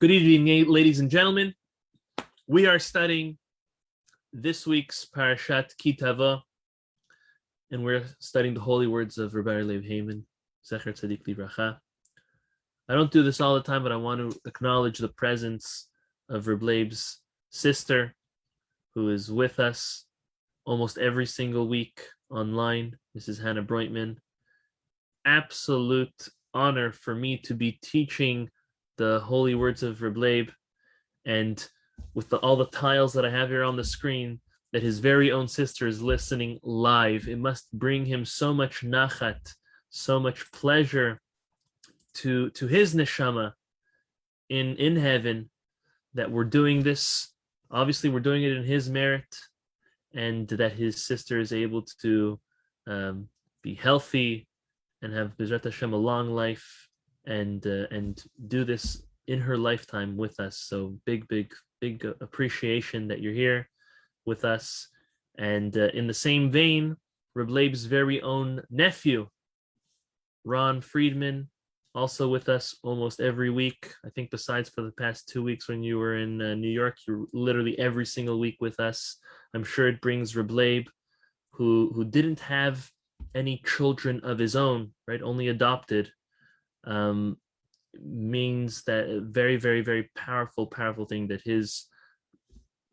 Good evening, ladies and gentlemen. We are studying this week's Parashat Tavo, and we're studying the holy words of Rabbi Leib Heyman, Zecher Tzadik Libracha. I don't do this all the time, but I want to acknowledge the presence of Rabbi Leib's sister, who is with us almost every single week online, Mrs. Hannah Breutman. Absolute honor for me to be teaching the holy words of Reb Leib, and with all the tiles that I have here on the screen, that his very own sister is listening live. It must bring him so much nachat, so much pleasure to his neshama in heaven that we're doing this. Obviously, we're doing it in his merit, and that his sister is able to be healthy and have B'ezrat Hashem a long life, and do this in her lifetime with us. So big appreciation that you're here with us. And in the same vein, Reb Leib's very own nephew, Ron Friedman, also with us almost every week. I think besides for the past 2 weeks when you were in New York, you're literally every single week with us. I'm sure it brings Reb Leib, who didn't have any children of his own, right? Only adopted. Means that a very powerful thing that his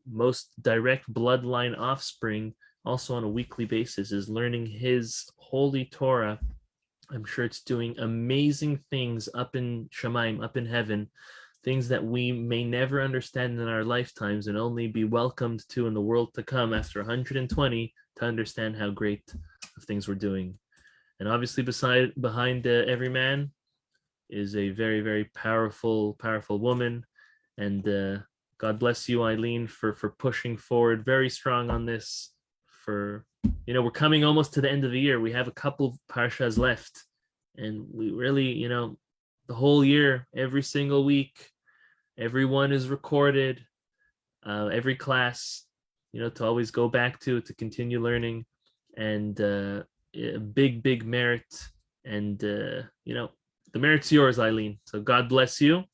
most direct bloodline offspring also on a weekly basis is learning his holy Torah. I'm sure it's doing amazing things up in Shamayim, up in heaven, things that we may never understand in our lifetimes and only be welcomed to in the world to come after 120 to understand how great of things we're doing. And obviously behind every man is a very powerful woman, and God bless you, Eileen, for pushing forward very strong on this. For we're coming almost to the end of the year. We have a couple of parashas left, and we really, the whole year, every single week, everyone is recorded, every class, to always go back to continue learning, and big merit, and the merit's yours, Eileen. So God bless you,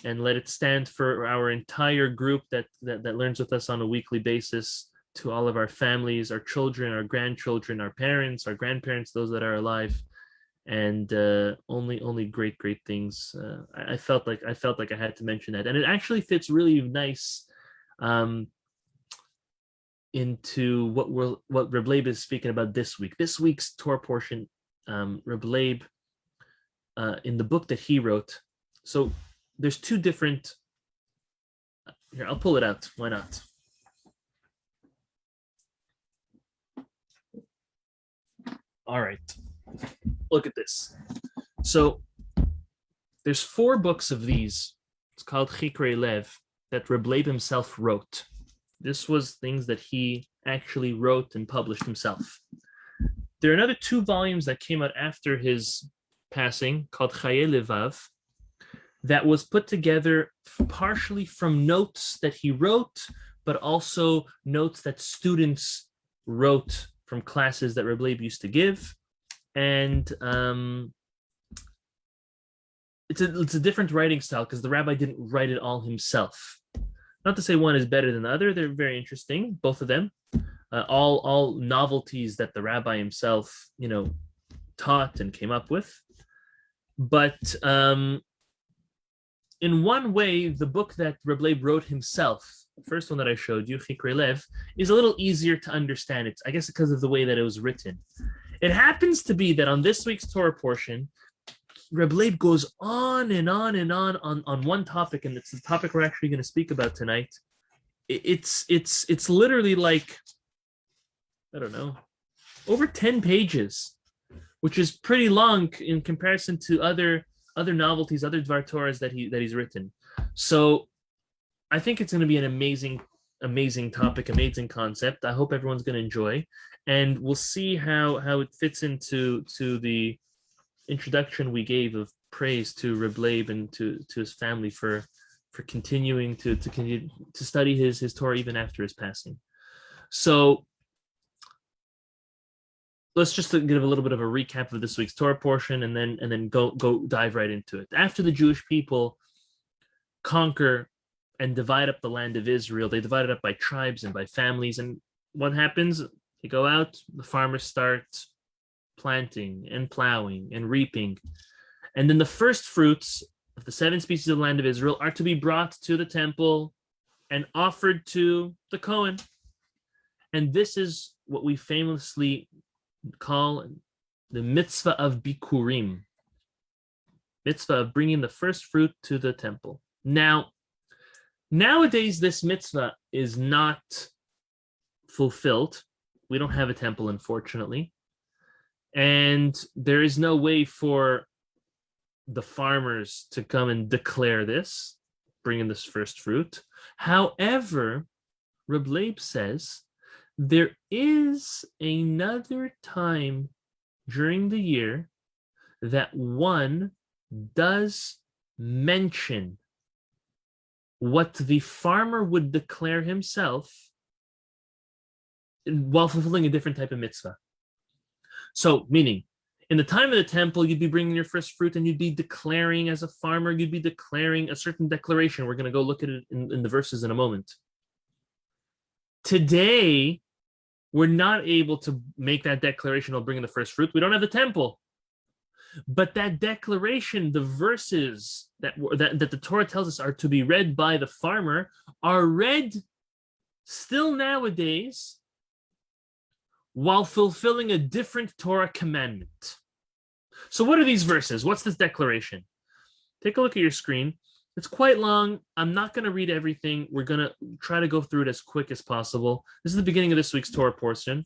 and let it stand for our entire group that learns with us on a weekly basis, to all of our families, our children, our grandchildren, our parents, our grandparents, those that are alive, and only great things. I felt like I had to mention that, and it actually fits really nice into what Reb Leib is speaking about this week. This week's Torah portion, Reb Leib, in the book that he wrote. So there's two different. Here, I'll pull it out. Why not? All right. Look at this. So there's 4 books of these. It's called Chikrei Lev, that Reb Leib himself wrote. This was things that he actually wrote and published himself. There are another 2 volumes that came out after his passing, called Chaye Levav, that was put together partially from notes that he wrote, but also notes that students wrote from classes that Reb Leib used to give. And it's a different writing style, because the rabbi didn't write it all himself. Not to say one is better than the other. They're very interesting, both of them. All novelties that the rabbi himself, taught and came up with. But in one way, the book that Reb Leib wrote himself, the first one that I showed you, Chikrei Lev, is a little easier to understand. It's, I guess, because of the way that it was written. It happens to be that on this week's Torah portion, Reb Leib goes on and on one topic, and it's the topic we're actually going to speak about tonight. It's literally like, I don't know, over 10 pages, which is pretty long in comparison to other novelties, other Dvar Torahs that he's written. So I think it's going to be an amazing topic, amazing concept. I hope everyone's going to enjoy, and we'll see how it fits into the introduction we gave of praise to Reb Leib and to his family for continuing to study his Torah even after his passing. So let's just give a little bit of a recap of this week's Torah portion, and then go dive right into it. After the Jewish people conquer and divide up the land of Israel. They divide it up by tribes and by families. And what happens? They go out, the farmers start planting and plowing and reaping. And then the first fruits of the 7 species of the land of Israel are to be brought to the temple and offered to the Kohen. And this is what we famously call the mitzvah of Bikurim, mitzvah of bringing the first fruit to the temple. Now, nowadays, this mitzvah is not fulfilled. We don't have a temple, unfortunately. And there is no way for the farmers to come and declare this, bringing this first fruit. However, Reb Leib says there is another time during the year that one does mention what the farmer would declare himself while fulfilling a different type of mitzvah. So, meaning, in the time of the temple, you'd be bringing your first fruit and you'd be declaring as a farmer, you'd be declaring a certain declaration. We're going to go look at it in the verses in a moment. Today, we're not able to make that declaration of bringing the first fruit. We don't have the temple. But that declaration, the verses that the Torah tells us are to be read by the farmer, are read still nowadays while fulfilling a different Torah commandment. So what are these verses? What's this declaration? Take a look at your screen. It's quite long. I'm not going to read everything. We're going to try to go through it as quick as possible. This is the beginning of this week's Torah portion.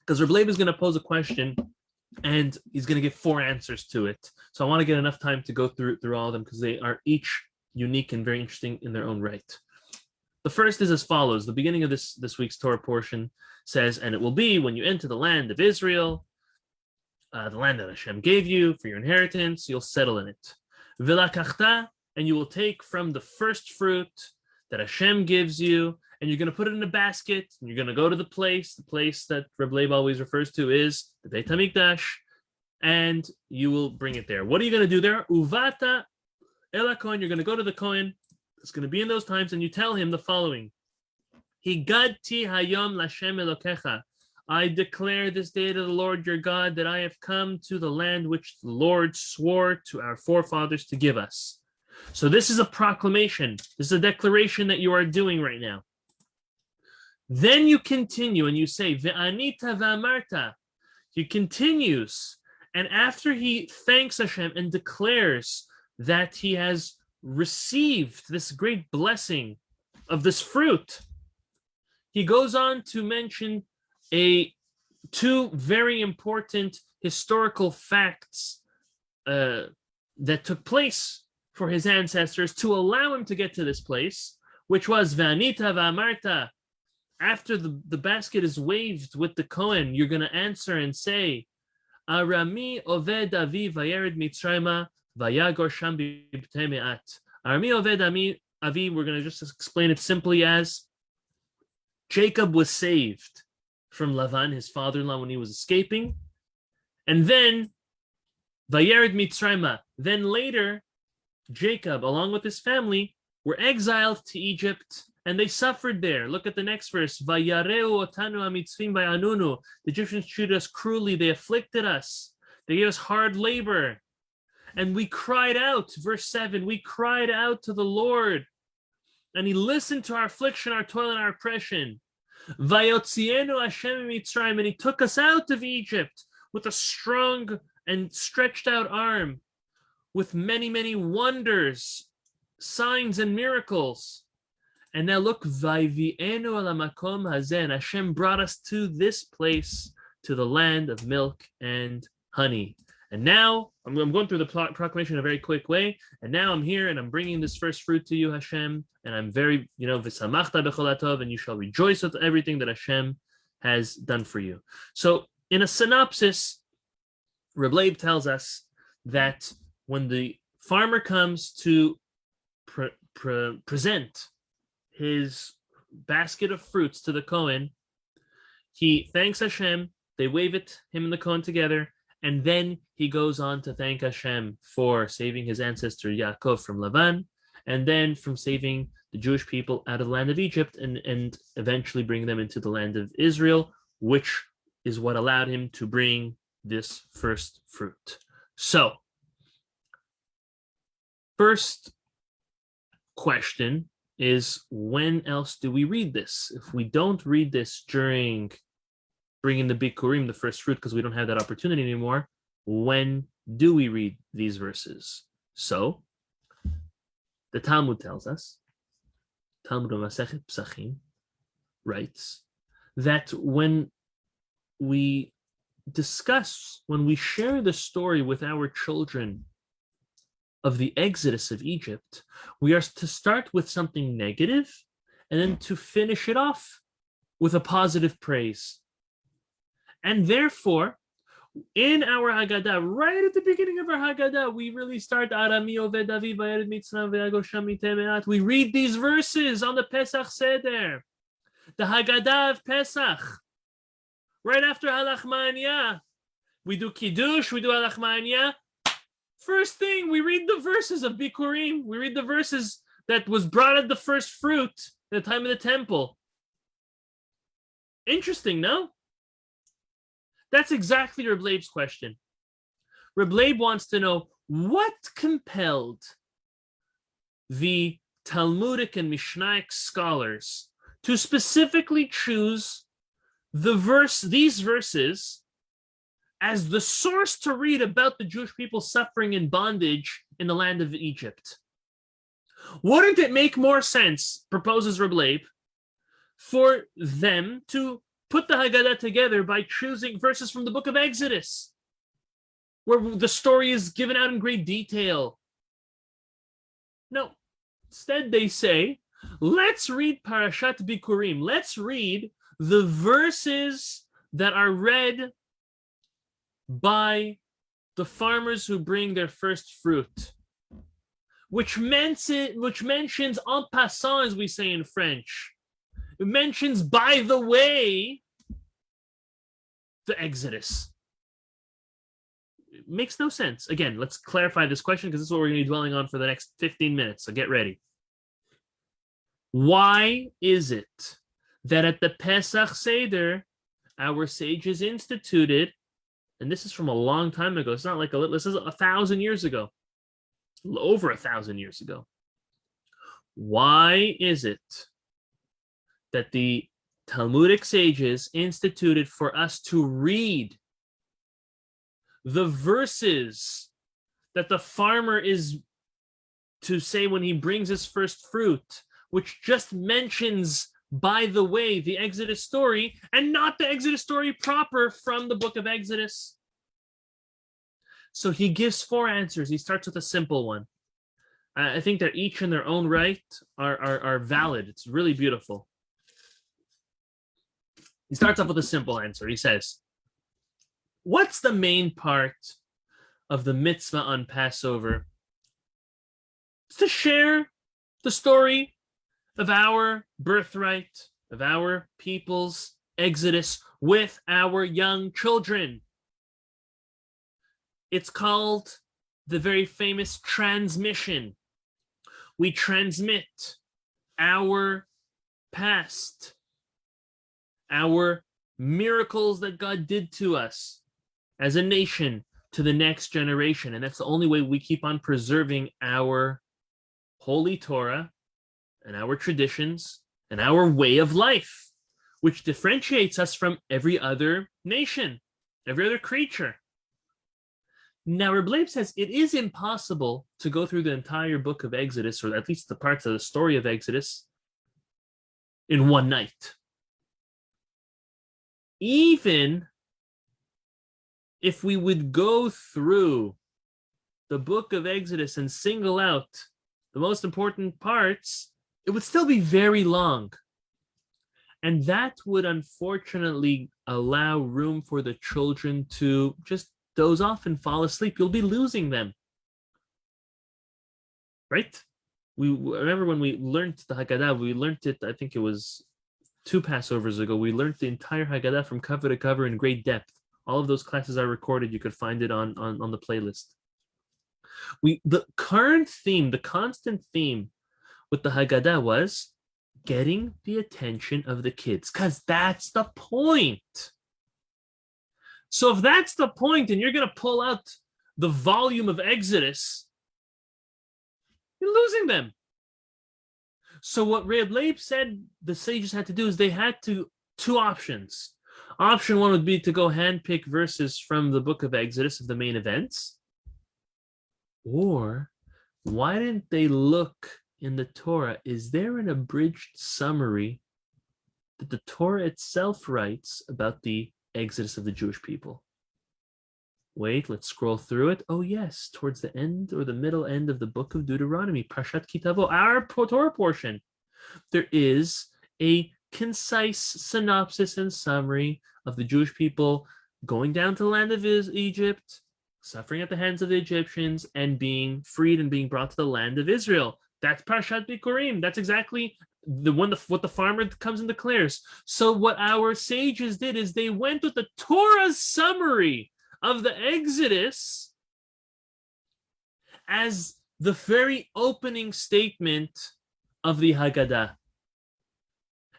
Because Reb Leib is going to pose a question, and he's going to give 4 answers to it. So I want to get enough time to go through all of them, because they are each unique and very interesting in their own right. The first is as follows. The beginning of this week's Torah portion says, and it will be when you enter the land of Israel, the land that Hashem gave you for your inheritance, you'll settle in it. V'lakachta, and you will take from the first fruit that Hashem gives you, and you're going to put it in a basket, and you're going to go to the place that Reb Leib always refers to is the Beit HaMikdash, and you will bring it there. What are you going to do there? Uvata ela Kohen, you're going to go to the Kohen. It's going to be in those times, and you tell him the following. Higadti hayom lashem elokecha. I declare this day to the Lord your God that I have come to the land which the Lord swore to our forefathers to give us. So this is a proclamation. This is a declaration that you are doing right now. Then you continue and you say, Ve'anita va'amarta. He continues. And after he thanks Hashem and declares that he has received this great blessing of this fruit, he goes on to mention 2 very important historical facts that took place for his ancestors to allow him to get to this place, which was Vanita Va'amarta. After the basket is waved with the Kohen, you're going to answer and say, Arami oved avi vayered mitzrayma vayagor sham b'ptei me'at. Arami oved avi, we're going to just explain it simply as Jacob was saved from Lavan, his father-in-law, when he was escaping. And then, Vayered Mitzrayma. Then later, Jacob, along with his family, were exiled to Egypt, and they suffered there. Look at the next verse. Vayareu otanu hamitzvim bayanunu. The Egyptians treated us cruelly. They afflicted us. They gave us hard labor. And we cried out, verse 7, we cried out to the Lord, and he listened to our affliction, our toil, and our oppression. Vayotzienu Hashem Mitzrayim, and he took us out of Egypt with a strong and stretched out arm, with many, many wonders, signs, and miracles. And now look, Vayvienu ala makom hazen. Hashem brought us to this place, to the land of milk and honey. And now I'm going through the proclamation in a very quick way. And now I'm here and I'm bringing this first fruit to you, Hashem. And I'm very, v'samachta b'chol hatov, and you shall rejoice with everything that Hashem has done for you. So in a synopsis, Reb Leib tells us that when the farmer comes to present his basket of fruits to the Kohen, he thanks Hashem, they wave it, him and the Kohen together, And then he goes on to thank Hashem for saving his ancestor Yaakov from Lavan, and then from saving the Jewish people out of the land of Egypt and eventually bring them into the land of Israel, which is what allowed him to bring this first fruit. So, first question is, when else do we read this? If we don't read this during bringing the Bikurim, the first fruit, because we don't have that opportunity anymore, when do we read these verses? So, the Talmud tells us, Talmud Masechet Pesachim writes, that when we discuss, when we share the story with our children of the exodus of Egypt, we are to start with something negative and then to finish it off with a positive praise. And therefore, in our Hagadah, right at the beginning of our Hagadah, we really start Arami Oved Aviv Vayered Mitzrayim Ve'yago Sham Mitem Me'at. We read these verses on the Pesach Seder, the Hagadah of Pesach. Right after Halach Ma'anya, we do Kiddush, we do Halach Ma'anya. First thing, we read the verses of Bikurim. We read the verses that was brought at the first fruit at the time of the temple. Interesting, no? That's exactly Reb Leib's question. Reb Leib wants to know what compelled the Talmudic and Mishnahic scholars to specifically choose these verses as the source to read about the Jewish people suffering in bondage in the land of Egypt. Wouldn't it make more sense, proposes Reb Leib, for them to put the Haggadah together by choosing verses from the book of Exodus, where the story is given out in great detail? No. Instead, they say, let's read Parashat Bikurim. Let's read the verses that are read by the farmers who bring their first fruit, which mentions en passant, as we say in French. It mentions, by the way, the Exodus. It makes no sense. Again, let's clarify this question, because this is what we're going to be dwelling on for the next 15 minutes, so get ready. Why is it that at the Pesach Seder, our sages instituted, and this is from a long time ago, it's not like this is 1,000 years ago, over 1,000 years ago. Why is it that the Talmudic sages instituted for us to read the verses that the farmer is to say when he brings his first fruit, which just mentions, by the way, the Exodus story, and not the Exodus story proper from the book of Exodus? So he gives 4 answers. He starts with a simple one. I think they're each in their own right are valid. It's really beautiful. He starts off with a simple answer. He says, what's the main part of the mitzvah on Passover? It's to share the story of our birthright, of our people's exodus with our young children. It's called the very famous transmission. We transmit our past, our miracles that God did to us as a nation to the next generation. And that's the only way we keep on preserving our holy Torah and our traditions and our way of life, which differentiates us from every other nation, every other creature. Now, Reb Leib says it is impossible to go through the entire book of Exodus, or at least the parts of the story of Exodus, in one night. Even if we would go through the book of Exodus and single out the most important parts, it would still be very long. And that would unfortunately allow room for the children to just doze off and fall asleep. You'll be losing them. Right? We remember when we learned the Hagadah, we learned it, I think it was 2 Passovers ago, we learned the entire Hagadah from cover to cover in great depth. All of those classes are recorded. You could find it on the playlist. The current theme, the constant theme with the Hagadah was getting the attention of the kids, because that's the point. So if that's the point and you're going to pull out the volume of Exodus, you're losing them. So what Leib said the sages had to do is they had two options. Option one would be to go handpick verses from the book of Exodus of the main events. Or why didn't they look in the Torah? Is there an abridged summary that the Torah itself writes about the Exodus of the Jewish people? Wait, let's scroll through it. Oh yes, towards the end or the middle end of the book of Deuteronomy, Parashat Tavo, our Torah portion, there is a concise synopsis and summary of the Jewish people going down to the land of Egypt, suffering at the hands of the Egyptians, and being freed and being brought to the land of Israel. That's Parashat Bikurim. That's exactly what the farmer comes and declares. So what our sages did is they went with the Torah's summary of the Exodus as the very opening statement of the Hagadah.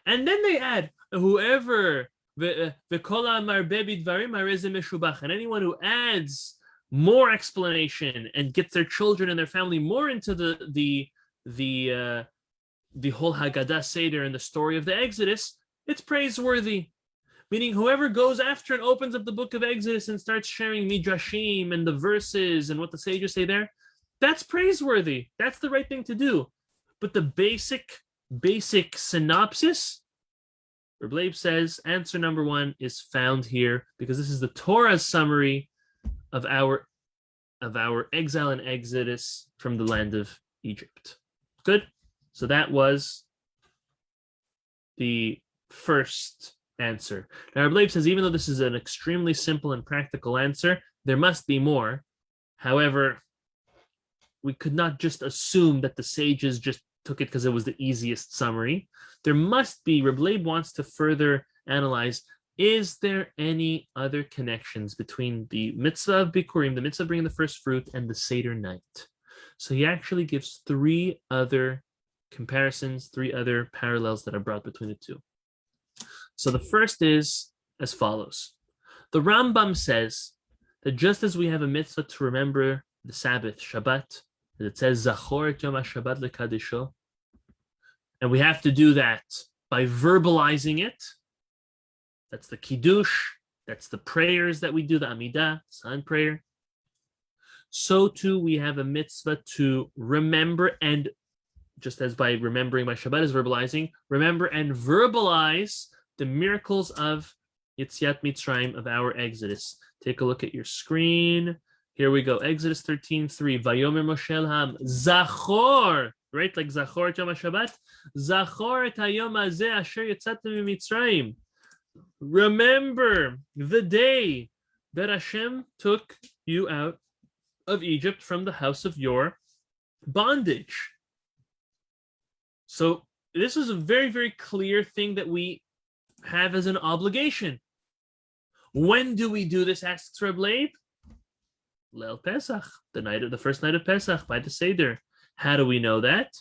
And then they add, whoever, and anyone who adds more explanation and gets their children and their family more into the whole Hagadah Seder and the story of the Exodus, it's praiseworthy. Meaning whoever goes after and opens up the book of Exodus and starts sharing midrashim and the verses and what the sages say there, that's praiseworthy. That's the right thing to do. But the basic synopsis, Leib says, answer number one is found here, because this is the Torah's summary of our exile and exodus from the land of Egypt. Good. So that was the first answer. Now, Leib says, even though this is an extremely simple and practical answer, there must be more. However, we could not just assume that the sages just took it because it was the easiest summary. There must be, Leib wants to further analyze, is there any other connections between the mitzvah of Bikurim, the mitzvah of bringing the first fruit, and the Seder night? So he actually gives three other comparisons, three other parallels that are brought between the two. So the first is as follows. The Rambam says that just as we have a mitzvah to remember the Sabbath, Shabbat, that it says, Zachor et Yom HaShabbat lekadisho, and we have to do that by verbalizing it. That's the Kiddush, that's the prayers that we do, the Amidah, silent prayer. So too, we have a mitzvah to remember, and just as by remembering by Shabbat is verbalizing, remember and verbalize the miracles of Yetziat Mitzrayim, of our Exodus. Take a look at your screen. Here we go. Exodus 13:3. Vayomer Moshe Ham Zachor, right? Like Zachor et Yom HaShabbat. Zachor et Hayom Hazeh Asher Yetzatem Mitzrayim. Remember the day that Hashem took you out of Egypt from the house of your bondage. So this is a very, very clear thing that we have as an obligation. When do we do this? Asks Reb Leib. Leil Pesach, the first night of Pesach by the Seder. How do we know that?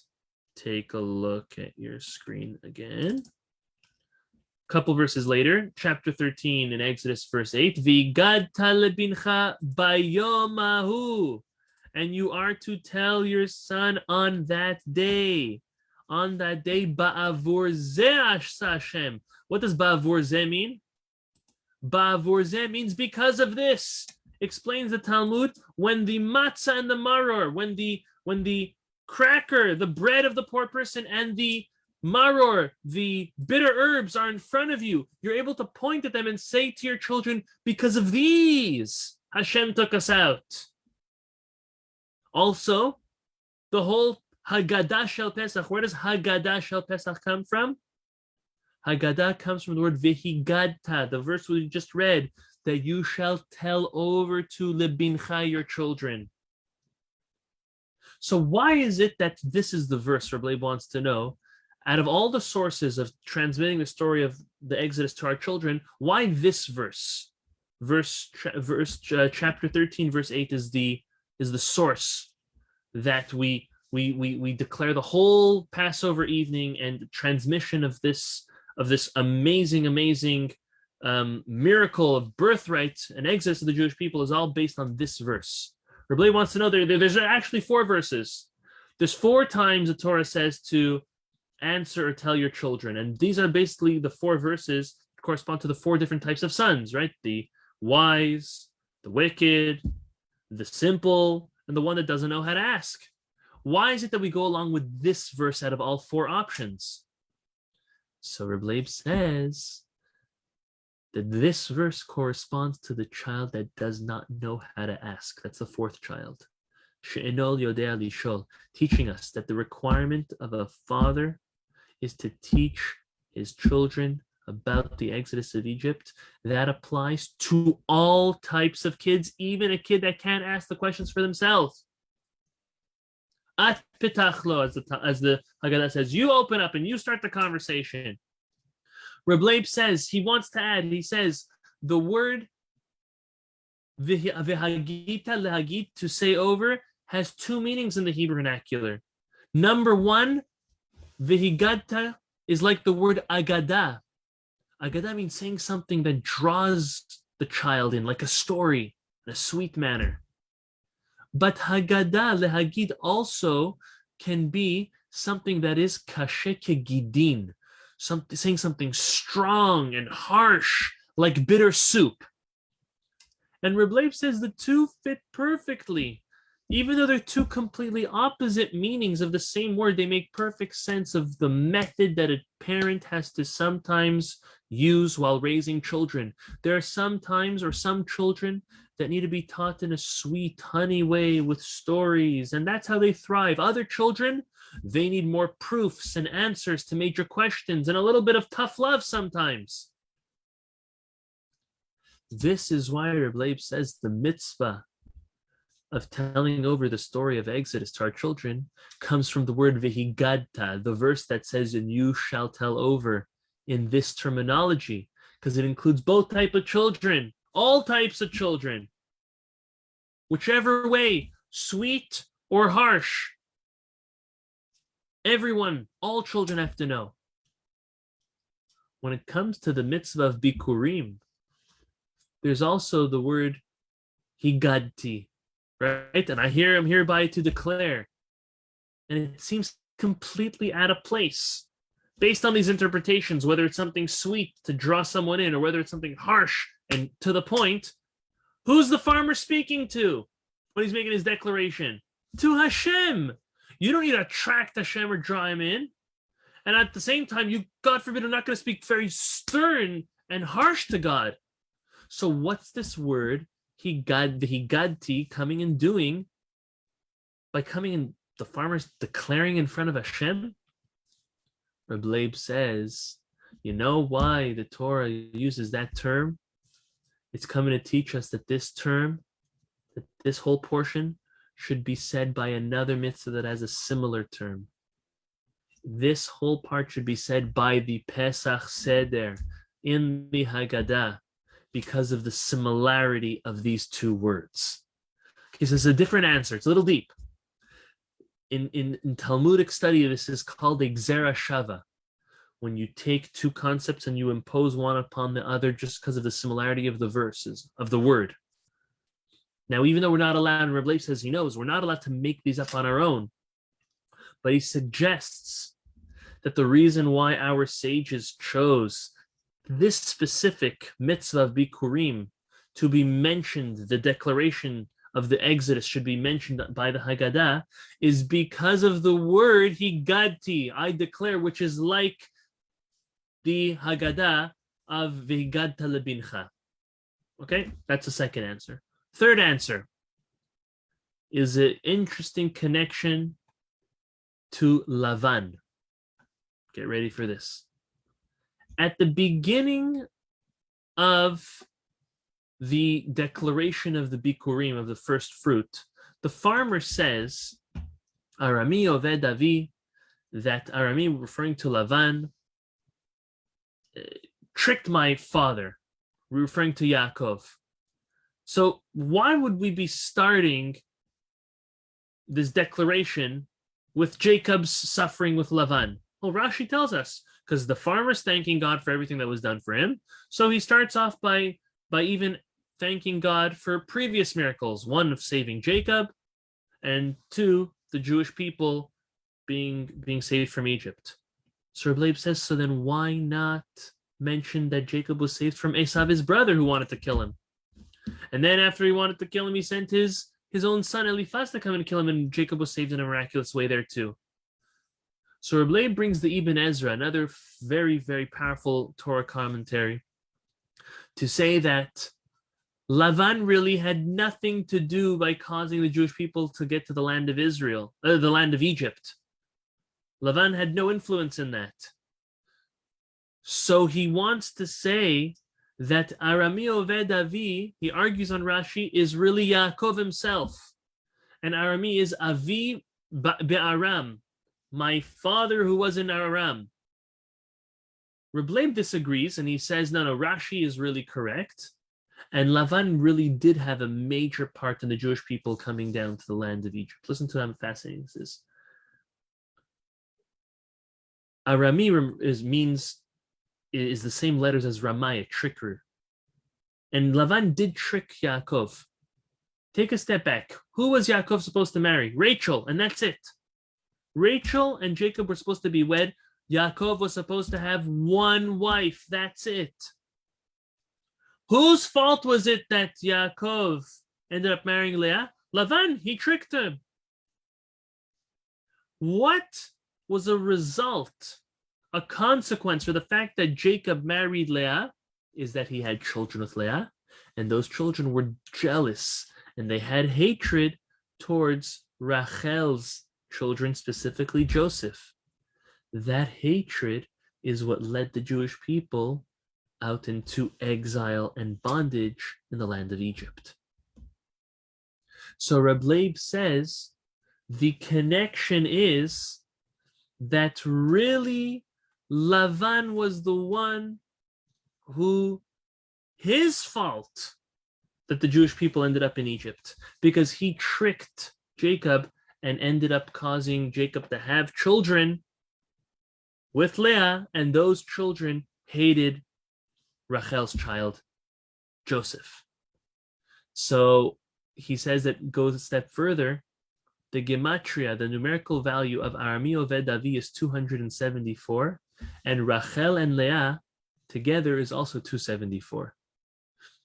Take a look at your screen again. A couple verses later, chapter 13 in Exodus, verse 8. V'gadta lebincha bayomahu, and you are to tell your son on that day. On that day, ba'avur zeh Hashem. What does ba'avur zeh mean? Ba'avur zeh means because of this. Explains the Talmud, when the matzah and the maror, when the cracker, the bread of the poor person, and the maror, the bitter herbs, are in front of you, you're able to point at them and say to your children, because of these, Hashem took us out. Also, the whole Hagadah Shel Pesach, where does Hagadah Shel Pesach come from? Hagadah comes from the word Vehigadta, the verse we just read, that you shall tell over to lebincha, your children. So why is it that this is the verse Reb Leib wants to know? Out of all the sources of transmitting the story of the Exodus to our children, why this verse? chapter 13, verse 8 is the source that we declare the whole Passover evening, and transmission of this amazing miracle of birthright and exodus of the Jewish people is all based on this verse. Rabbi wants to know there's actually 4 verses. There's 4 times the Torah says to answer or tell your children, and these are basically the 4 verses that correspond to the 4 different types of sons, right? The wise, the wicked, the simple, and the one that doesn't know how to ask. Why is it that we go along with this verse out of all 4 options? So Reb Leib says that this verse corresponds to the child that does not know how to ask. That's the 4th child. She'enol yodea lishol, teaching us that the requirement of a father is to teach his children about the exodus of Egypt. That applies to all types of kids, even a kid that can't ask the questions for themselves. At pitachlo, as the Hagadah says, you open up and you start the conversation. Reb Leib says, he wants to add, he says, the word v'hagita lehagit, to say over, has 2 meanings in the Hebrew vernacular. Number 1, v'higata is like the word agadah. Agadah means saying something that draws the child in, like a story, in a sweet manner. But Hagadah, lehagid, also can be something that is kashe kegidin, saying something strong and harsh, like bitter soup. And Reb Leib says the 2 fit perfectly. Even though they're 2 completely opposite meanings of the same word, they make perfect sense of the method that a parent has to sometimes use while raising children. There are some times or some children that need to be taught in a sweet, honey way with stories, and that's how they thrive. Other children, they need more proofs and answers to major questions and a little bit of tough love sometimes. This is why Reb Leib says the mitzvah of telling over the story of Exodus to our children comes from the word v'higadta, the verse that says, and you shall tell over, in this terminology, because it includes both types of children, all types of children, whichever way, sweet or harsh. Everyone, all children have to know. When it comes to the mitzvah of Bikurim, there's also the word higadti, right? And I am hereby to declare. And it seems completely out of place based on these interpretations, whether it's something sweet to draw someone in or whether it's something harsh and to the point. Who's the farmer speaking to when he's making his declaration? To Hashem. You don't need to attract Hashem or draw him in. And at the same time, you, God forbid, are not going to speak very stern and harsh to God. So what's this word, higadti, coming and doing by coming and the farmer's declaring in front of Hashem? Reb Leib says, you know why the Torah uses that term? It's coming to teach us that this term, that this whole portion, should be said by another mitzvah that has a similar term. This whole part should be said by the Pesach Seder in the Hagadah because of the similarity of these 2 words. Okay, so it's a different answer. It's a little deep. In Talmudic study, this is called a gzera shava, when you take 2 concepts and you impose one upon the other just because of the similarity of the verses, of the word. Now, even though we're not allowed, and Reb Leib says he knows, we're not allowed to make these up on our own, but he suggests that the reason why our sages chose this specific mitzvah of Bikurim to be mentioned, the declaration of the Exodus should be mentioned by the Hagadah, is because of the word higadti, I declare, which is like the Hagadah of v'higadta lebincha. Okay, that's the second answer. Third answer is an interesting connection to Lavan. Get ready for this. At the beginning of the declaration of the Bikurim, of the first fruit, the farmer says, Arami oved avi, that Arami, referring to Lavan, tricked my father, referring to Yaakov. So why would we be starting this declaration with Jacob's suffering with Lavan? Well, Rashi tells us because the farmer's thanking God for everything that was done for him. So he starts off by even thanking God for previous miracles, one of saving Jacob, and two, the Jewish people being saved from Egypt. So Leib says, so then why not mention that Jacob was saved from Esau, his brother, who wanted to kill him? And then after he wanted to kill him, he sent his own son Eliphaz to come and kill him, and Jacob was saved in a miraculous way there too. So Leib brings the Ibn Ezra, another very, very powerful Torah commentary, to say that Lavan really had nothing to do by causing the Jewish people to get to the land of Israel, the land of Egypt. Lavan had no influence in that. So he wants to say that Arami Oved Avi, he argues on Rashi, is really Yaakov himself. And Arami is Avi Be'aram, my father who was in Aram. Reb Leib disagrees, and he says, no, Rashi is really correct. And Lavan really did have a major part in the Jewish people coming down to the land of Egypt. Listen to how fascinating this is. Arami is the same letters as Ramai, tricker. And Lavan did trick Yaakov. Take a step back. Who was Yaakov supposed to marry? Rachel, and that's it. Rachel and Jacob were supposed to be wed. Yaakov was supposed to have one wife. That's it. Whose fault was it that Yaakov ended up marrying Leah? Lavan, he tricked him. What was a result, a consequence for the fact that Jacob married Leah is that he had children with Leah, and those children were jealous, and they had hatred towards Rachel's children, specifically Joseph. That hatred is what led the Jewish people out into exile and bondage in the land of Egypt. So Reb Leib says the connection is that really Lavan was the one who, his fault that the Jewish people ended up in Egypt, because he tricked Jacob and ended up causing Jacob to have children with Leah, and those children hated Rachel's child, Joseph. So he says that goes a step further. The gematria, the numerical value of Arami Oved Avi is 274, and Rachel and Leah together is also 274.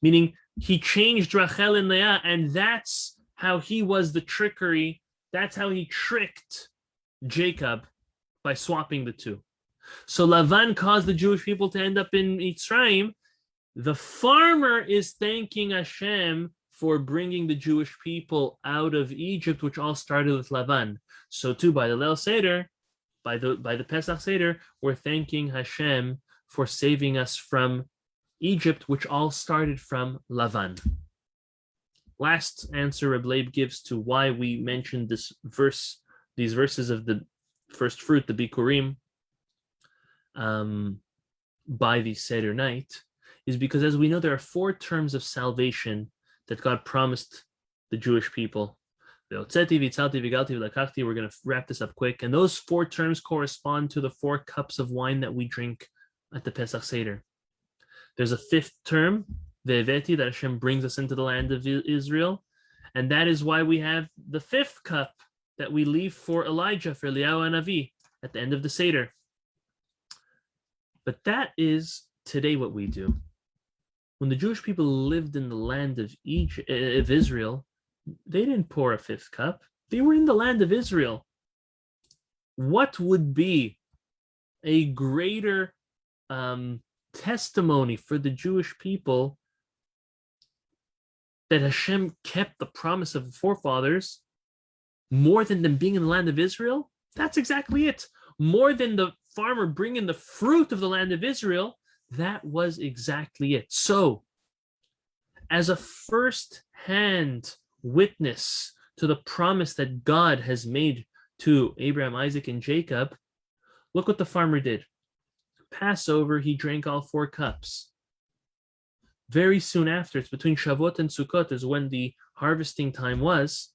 Meaning he changed Rachel and Leah, and that's how he was the trickery. That's how he tricked Jacob, by swapping the two. So Lavan caused the Jewish people to end up in Mitzrayim. The farmer is thanking Hashem for bringing the Jewish people out of Egypt, which all started with Lavan. So too, by the Leil Seder, by the Pesach Seder, we're thanking Hashem for saving us from Egypt, which all started from Lavan. Last answer Reb Leib gives to why we mentioned these verses of the first fruit, the Bikurim, by the Seder night, is because, as we know, there are 4 terms of salvation that God promised the Jewish people. We're going to wrap this up quick. And those 4 terms correspond to the 4 cups of wine that we drink at the Pesach Seder. There's a 5th term, Ve'eveti, that Hashem brings us into the land of Israel. And that is why we have the 5th cup that we leave for Elijah, for Eliyahu and Avi, at the end of the Seder. But that is today what we do. When the Jewish people lived in the land of Israel, they didn't pour a 5th cup. They were in the land of Israel. What would be a greater testimony for the Jewish people that Hashem kept the promise of the forefathers more than them being in the land of Israel? That's exactly it. More than the farmer bringing the fruit of the land of Israel, that was exactly it. So, as a first-hand witness to the promise that God has made to Abraham, Isaac, and Jacob, look what the farmer did. Passover, he drank all 4 cups. very soon after, it's between Shavuot and Sukkot is when the harvesting time was,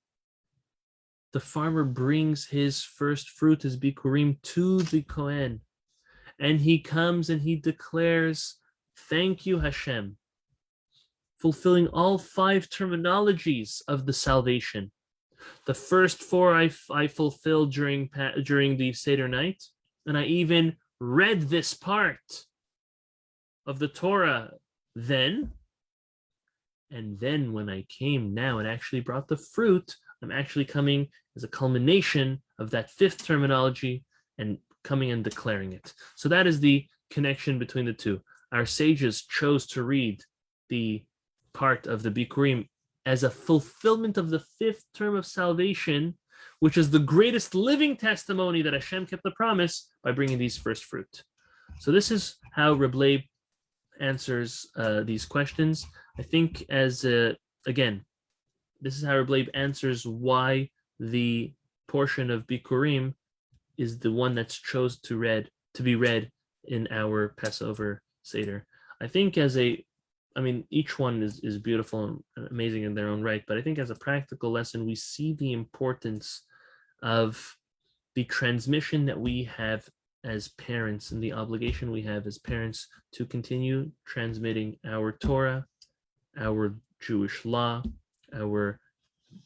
the farmer brings his first fruit, his Bikurim, to the Kohen. And he comes and he declares, thank you, Hashem, fulfilling all 5 terminologies of the salvation. The first 4 I fulfilled during the Seder night, and I even read this part of the Torah then. And then when I came now and actually brought the fruit, I'm actually coming as a culmination of that 5th terminology and coming and declaring it. So that is the connection between the two. Our sages chose to read the part of the Bikurim as a fulfillment of the 5th term of salvation, which is the greatest living testimony that Hashem kept the promise by bringing these first fruit. So this is how Reb Leib answers these questions. I think again, this is how Reb Leib answers why the portion of Bikurim is the one that's chose to be read in our Passover Seder. I think each one is beautiful and amazing in their own right, but I think as a practical lesson, we see the importance of the transmission that we have as parents and the obligation we have as parents to continue transmitting our Torah, our Jewish law, our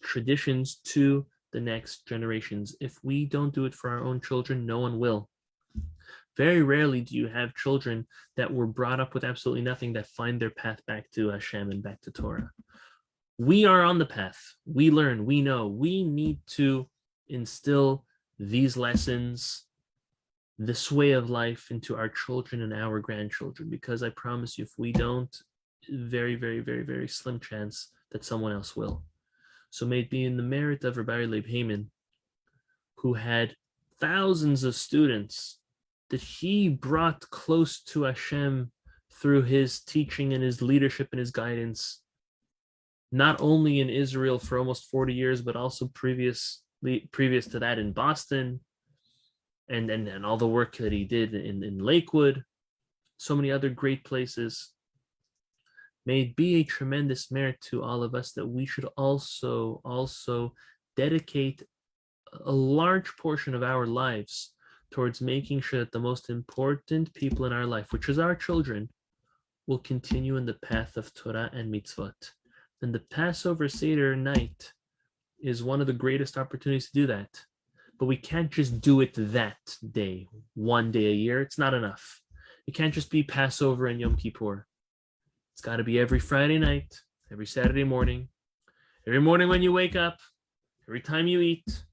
traditions to the next generations. If we don't do it for our own children, no one will. Very rarely do you have children that were brought up with absolutely nothing that find their path back to Hashem and back to Torah. We are on the path. We learn, we know. We need to instill these lessons, this way of life into our children and our grandchildren, because I promise you, if we don't, very, very, very, very slim chance that someone else will. So may it be in the merit of Rabbi Leib Heyman, who had thousands of students that he brought close to Hashem through his teaching and his leadership and his guidance, not only in Israel for almost 40 years, but also previous to that in Boston, and all the work that he did in Lakewood, so many other great places. May it be a tremendous merit to all of us that we should also dedicate a large portion of our lives towards making sure that the most important people in our life, which is our children, will continue in the path of Torah and mitzvot. And the Passover Seder night is one of the greatest opportunities to do that. But we can't just do it that day, one day a year. It's not enough. It can't just be Passover and Yom Kippur. It's got to be every Friday night, every Saturday morning, every morning when you wake up, every time you eat,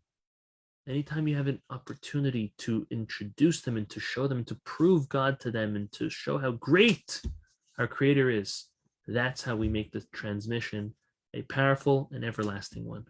anytime you have an opportunity to introduce them and to show them, and to prove God to them, and to show how great our Creator is. That's how we make the transmission a powerful and everlasting one.